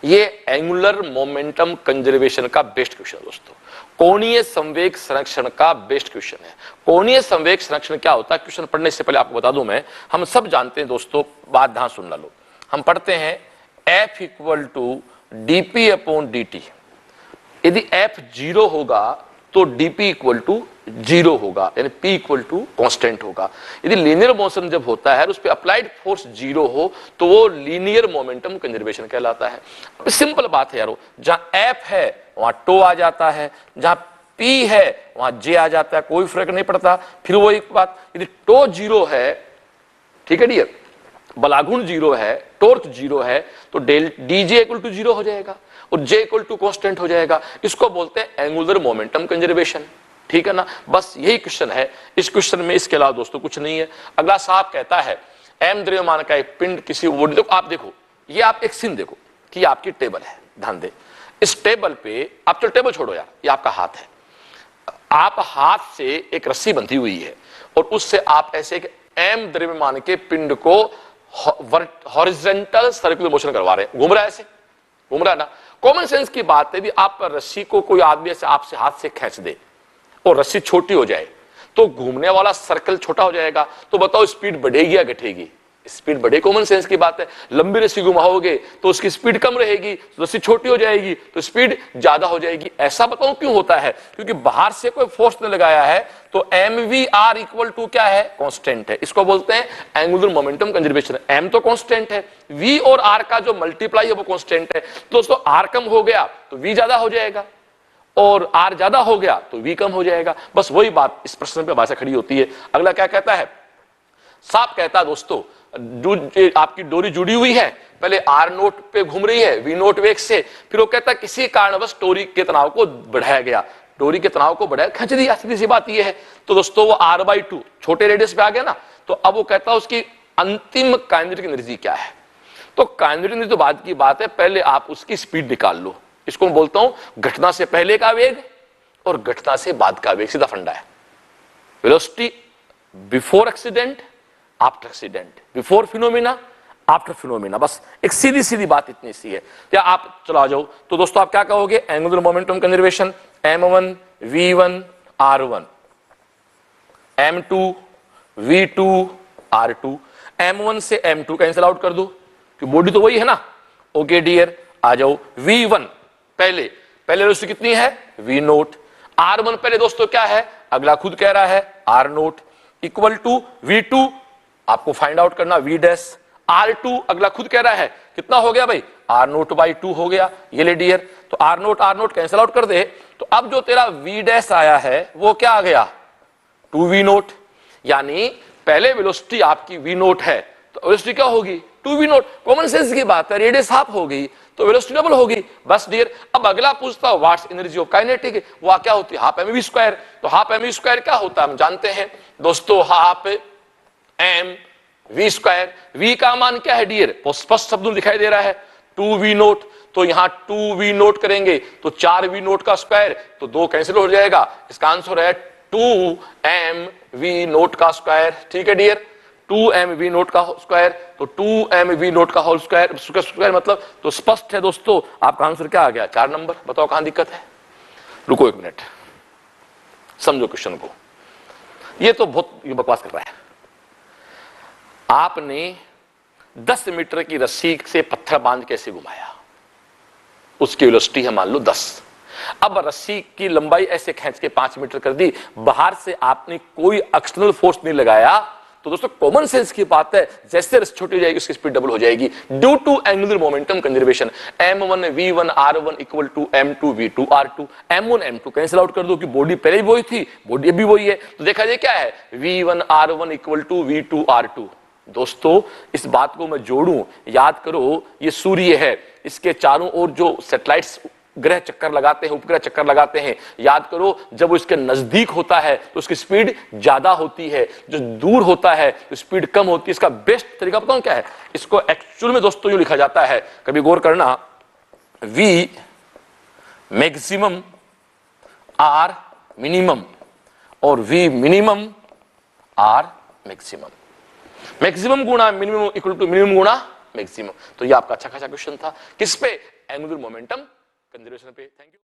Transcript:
ये angular momentum conservation का best question है दोस्तों, कोणीय संवेग संरक्षण का बेस्ट क्वेश्चन है। कोणीय संवेग संरक्षण क्या होता है, क्वेश्चन पढ़ने से पहले आपको बता दूं मैं, हम सब जानते हैं दोस्तों, बात ध्यान सुनना लो, हम पढ़ते हैं F equal to dp upon dt। यदि F 0 होगा तो dp इक्वल टू 0 होगा, यानी p इक्वल टू कॉन्स्टेंट होगा। यदि लीनियर मोशन जब होता है उस पर अप्लाइड फोर्स 0 हो तो वो लीनियर मोमेंटम कंजर्वेशन कहलाता है। अब सिंपल बात है यारो, जहां F है वहां टो आ जाता है, जहां p है वहां j आ जाता है, कोई फर्क नहीं पड़ता। फिर वो एक बात, यदि टो 0 है, ठीक है डियर, बलागुण 0 है, टॉर्क 0 है, तो डेल dj इक्वल टू 0 हो जाएगा और j इक्वल टू कांस्टेंट हो जाएगा। इसको बोलते हैं एंगुलर मोमेंटम कंजर्वेशन, ठीक है ना। बस यही क्वेश्चन है इस क्वेश्चन में, इसके अलावा दोस्तों कुछ नहीं है। अगला साहब कहता है m द्रव्यमान का एक पिंड किसी बॉडी, देखो आप देखो, ये आप एक सीन देखो कि आपकी टेबल है, ध्यान दे, इस टेबल पे आप, चलो टेबल छोड़ो यार, ये आपका हाथ है, आप हाथ से एक रस्सी बंधी हुई है और उससे आप ऐसे एक m द्रव्यमान के पिंड को हॉरिजॉन्टल सर्कुलर मोशन करवा रहे हैं, घूम रहा है, ऐसे घूम रहा है ना। कॉमन सेंस की बात है, भी आप रस्सी को कोई आदमी ऐसे आपसे हाथ से खींच दे और रस्सी छोटी हो जाए तो घूमने वाला सर्कल छोटा हो जाएगा, तो बताओ स्पीड बढ़ेगी या घटेगी? स्पीड बढ़े, कॉमन सेंस की बात है। लंबी रस्सी घुमाओगे तो उसकी स्पीड कम रहेगी, रस्सी छोटी हो जाएगी तो स्पीड ज्यादा हो जाएगी। ऐसा बताओ क्यों होता है? क्योंकि बाहर से कोई फोर्स ने लगाया है, तो mvr इक्वल टू क्या है? कांस्टेंट है। इसको बोलते हैं एंगुलर मोमेंटम कंजर्वेशन। m तो कांस्टेंट है, v और r का जो मल्टीप्लाई है वो कांस्टेंट है। तो दोस्तों r कम हो गया तो v ज्यादा हो जाएगा और r ज्यादा हो गया तो v कम हो जाएगा। बस वही बात इस प्रश्न पे भाषा खड़ी होती है। अगला क्या कहता है? साहब कहता है दोस्तों, आपकी डोरी जुड़ी हुई है, पहले आर नोट पे घूम रही है वी नोट वेग से, फिर वो कहता है किसी कारणवश डोरी के तनाव को बढ़ाया गया, डोरी के तनाव को बढ़ाया, खींच दिया, सीधी सी बात ये है। तो दोस्तों वो r/2 छोटे रेडियस पे आ गया ना, तो अब वो कहता है उसकी अंतिम काइनेटिक एनर्जी क्या है। तो काइनेटिक एनर्जी तो बाद की बात है, पहले आप उसकी स्पीड निकाल लो। इसको मैं बोलता हूं घटना से पहले का वेग और घटना से बाद का वेग, सीधा फंडा है। Velocity before accident, after accident, before phenomena, after phenomena, बस एक सीधी सीधी बात इतनी सी है। क्या आप चला जाओ तो दोस्तों आप क्या कहोगे? Angular momentum conservation m1 v1 r1, m2 v2 r2, m1 से m2 कैंसिल आउट कर दो कि बॉडी तो वही है ना। ओके डियर, आ जाओ v1, पहले वेलोसिटी कितनी है? v note. r1 पहले दोस्तों क्या है? अगला खुद कह रहा है r note equal to v2, आपको फाइंड आउट करना v डैश। r2 अगला खुद कह रहा है कितना हो गया भाई? r नोट बाई 2 हो गया। ये ले डियर, तो r नोट कैंसिल आउट कर दे, तो अब जो तेरा v डैश आया है वो क्या आ गया? 2v note. यानी पहले वेलोसिटी आपकी v नोट है तो वेलोसिटी क्या होगी? 2v note. कॉमन सेंस की बात है, रेडियस हाफ हो गई तो वेलोसिटी डबल होगी। बस डियर, अब अगला पूछता है व्हाट्स एनर्जी ऑफ काइनेटिक, वो क्या होती है? Half mv square. तो हाफ mv स्क्वायर क्या होता है हम जानते हैं दोस्तों, half m v square. v का मान क्या है डियर? स्पष्ट शब्दों में दिखाई दे रहा है 2v नोट। तो यहां 2v नोट करेंगे तो 4v नोट का स्क्वायर, तो 2 कैंसिल हो जाएगा। इसका आंसर है 2mv नोट का स्क्वायर। ठीक है डियर, 2mv नोट का स्क्वायर, तो 2mv नोट का होल स्क्वायर मतलब, तो स्पष्ट है दोस्तों आपका आंसर क्या आ गया? 4 नंबर। बताओ कहां दिक्कत है? रुको एक मिनट, समझो क्वेश्चन को। ये तो बहुत बकवास कर रहा है। आपने 10 मीटर की रस्सी से पत्थर बांध कैसे घुमाया? उसकी वेलोसिटी है मान लो 10। अब रस्सी की लंबाई ऐसे खींच के 5 मीटर कर दी, बाहर से आपने कोई एक्सटर्नल फोर्स नहीं लगाया, तो दोस्तों कॉमन सेंस की बात है, जैसे रस्सी छोटी हो जाएगी उसकी स्पीड डबल हो जाएगी due to angular momentum conservation. m1 v1 r1 equal to m2 v2 r2, m1 m2 cancel out कर दो कि बॉडी पहले भी वही थी, बॉडी अभी वही है। तो देखा जाए क्या है? v1 r1 equal to v2 r2। दोस्तों इस बात को मैं जोड़ूं, याद करो, ये सूर्य है, इसके चारों ओर जो सैटेलाइट्स ग्रह चक्कर लगाते हैं, उपग्रह चक्कर लगाते हैं, याद करो जब वो इसके नजदीक होता है तो उसकी स्पीड ज्यादा होती है, जो दूर होता है तो स्पीड कम होती है। इसका बेस्ट तरीका बताऊं क्या है? इसको एक्चुअल में दोस्तों यूं लिखा जाता है, कभी गौर करना, v मैक्सिमम r मिनिमम और v minimum r maximum. Maximum गुणा मिनिमम इक्वल टू मिनिमम गुणा मैक्सिमम। तो ये आपका अच्छा खासा क्वेश्चन था, किस पे? एंगुलर मोमेंटम कंजर्वेशन पे। Thank you.